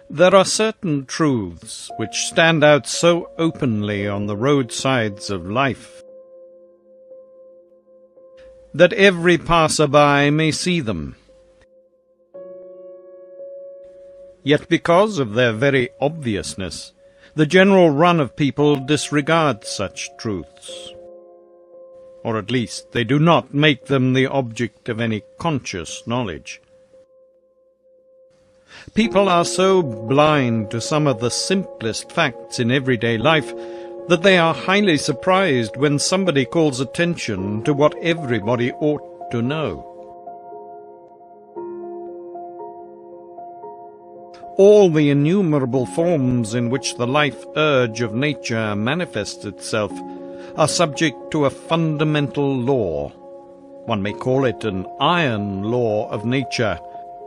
There are certain truths which stand out so openly on the roadsides of life that every passer-by may see them. Yet because of their very obviousness, the general run of people disregard such truths, or at least they do not make them the object of any conscious knowledge. People are so blind to some of the simplest facts in everyday life that they are highly surprised when somebody calls attention to what everybody ought to know. All the innumerable forms in which the life urge of nature manifests itself are subject to a fundamental law. One may call it an iron law of nature,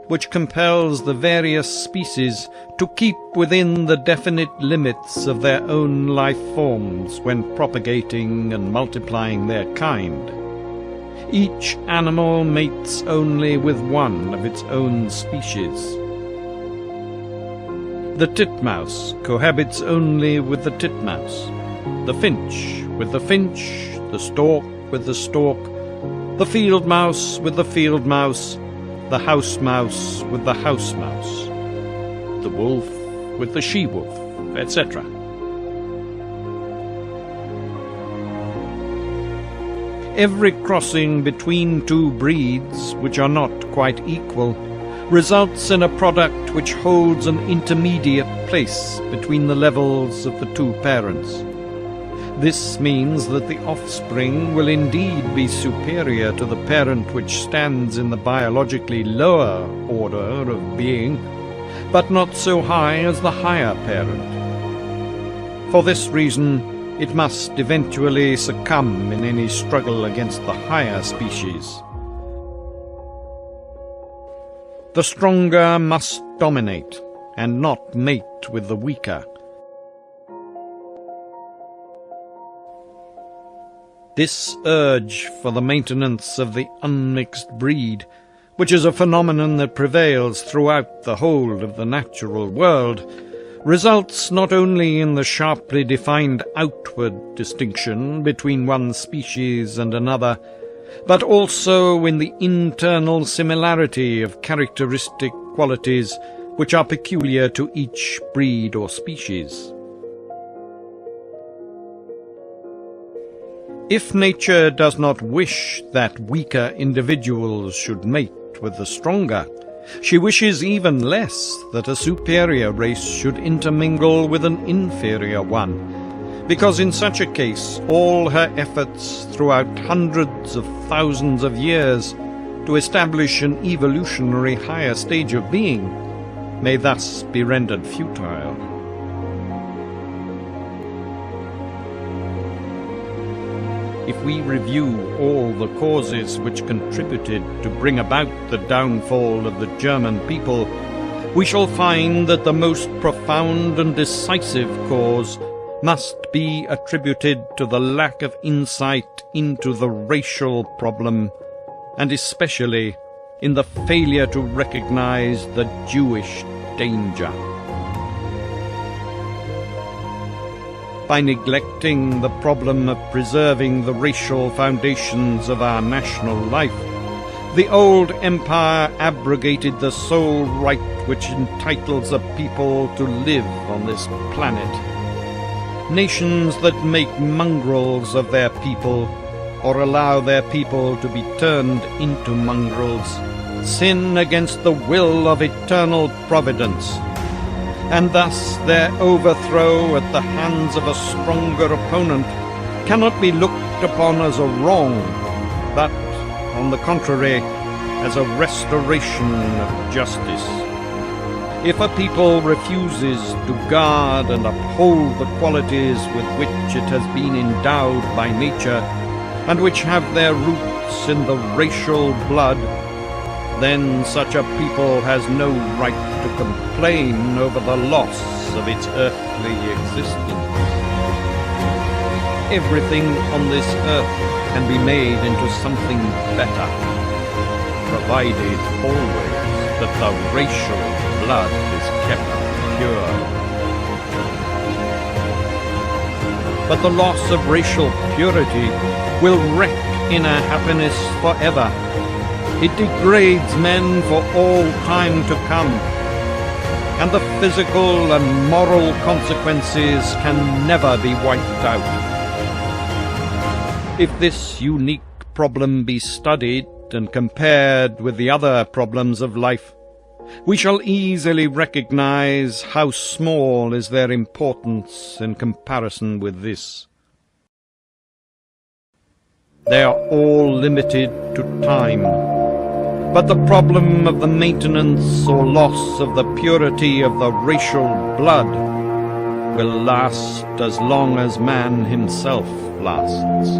which compels the various species to keep within the definite limits of their own life forms when propagating and multiplying their kind. Each animal mates only with one of its own species. The titmouse cohabits only with the titmouse, the finch with the finch, the stork with the stork, the field mouse with the field mouse, the house mouse with the house mouse, the wolf with the she-wolf, etc. Every crossing between two breeds which are not quite equal results in a product which holds an intermediate place between the levels of the two parents. This means that the offspring will indeed be superior to the parent which stands in the biologically lower order of being, but not so high as the higher parent. For this reason, it must eventually succumb in any struggle against the higher species. The stronger must dominate, and not mate with the weaker. This urge for the maintenance of the unmixed breed, which is a phenomenon that prevails throughout the whole of the natural world, results not only in the sharply defined outward distinction between one species and another, but also in the internal similarity of characteristic qualities which are peculiar to each breed or species. If nature does not wish that weaker individuals should mate with the stronger, she wishes even less that a superior race should intermingle with an inferior one, because in such a case all her efforts throughout hundreds of thousands of years to establish an evolutionary higher stage of being may thus be rendered futile. If we review all the causes which contributed to bring about the downfall of the German people, we shall find that the most profound and decisive cause must be attributed to the lack of insight into the racial problem, and especially in the failure to recognize the Jewish danger. By neglecting the problem of preserving the racial foundations of our national life, the old empire abrogated the sole right which entitles a people to live on this planet. Nations that make mongrels of their people, or allow their people to be turned into mongrels, sin against the will of eternal providence, and thus their overthrow at the hands of a stronger opponent cannot be looked upon as a wrong, but, on the contrary, as a restoration of justice. If a people refuses to guard and uphold the qualities with which it has been endowed by nature, and which have their roots in the racial blood, then such a people has no right to complain over the loss of its earthly existence. Everything on this earth can be made into something better, provided always that the racial blood is kept pure. But the loss of racial purity will wreck inner happiness forever. It degrades men for all time to come, and the physical and moral consequences can never be wiped out. If this unique problem be studied and compared with the other problems of life, we shall easily recognize how small is their importance in comparison with this. They are all limited to time, but the problem of the maintenance or loss of the purity of the racial blood will last as long as man himself lasts.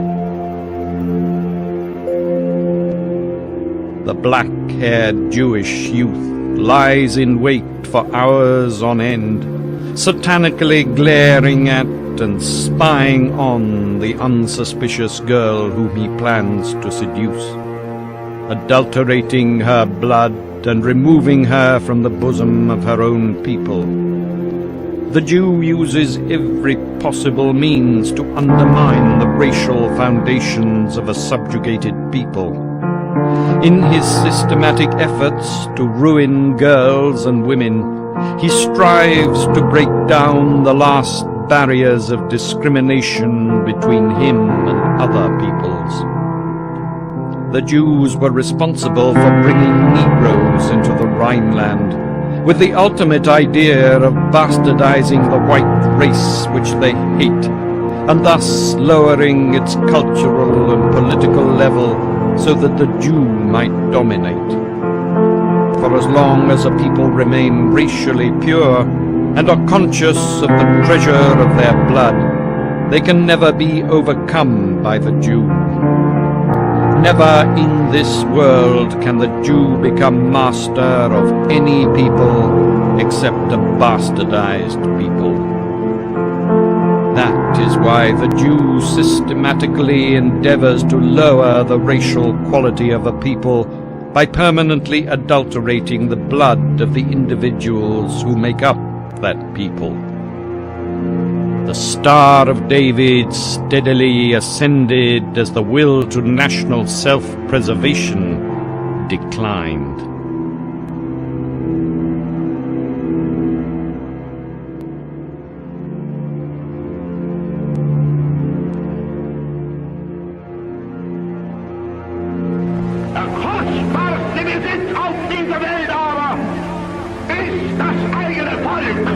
The black-haired Jewish youth lies in wait for hours on end, satanically glaring at and spying on the unsuspicious girl whom he plans to seduce, adulterating her blood and removing her from the bosom of her own people. The Jew uses every possible means to undermine the racial foundations of a subjugated people. In his systematic efforts to ruin girls and women, he strives to break down the last barriers of discrimination between him and other peoples. The Jews were responsible for bringing Negroes into the Rhineland, with the ultimate idea of bastardizing the white race which they hate, and thus lowering its cultural and political level so that the Jew might dominate. For as long as a people remain racially pure and are conscious of the treasure of their blood, they can never be overcome by the Jew. Never in this world can the Jew become master of any people except a bastardized people. That is why the Jew systematically endeavors to lower the racial quality of a people by permanently adulterating the blood of the individuals who make up that people. The Star of David steadily ascended as the will to national self-preservation declined. Der kostbarste Besitz auf dieser Welt aber ist das eigene Volk.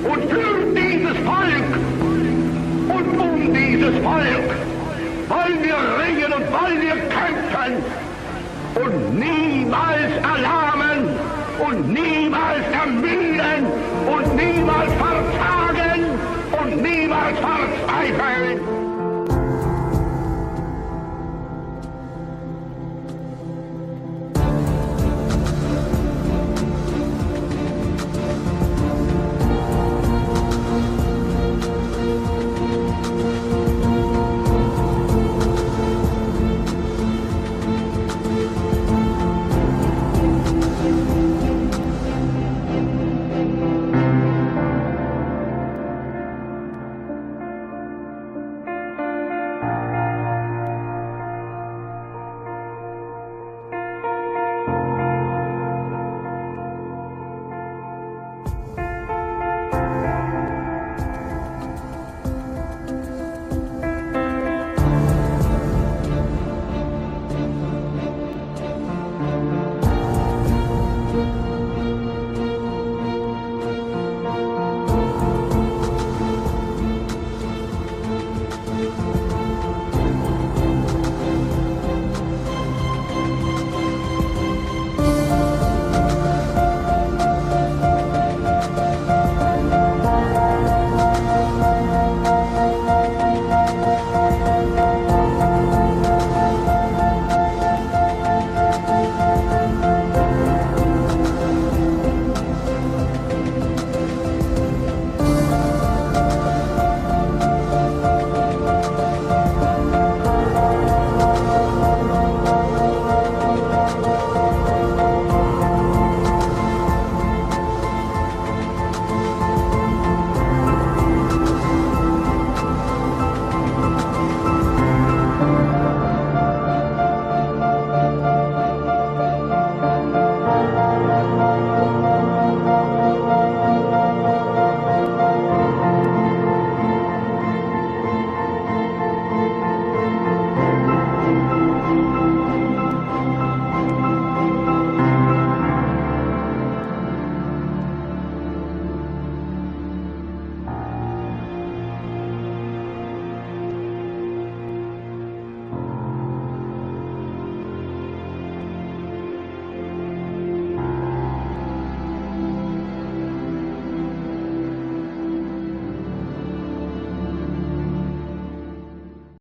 Und für dieses Volk und um dieses Volk wollen wir ringen und wollen wir kämpfen und niemals erlahmen und niemals ermüden.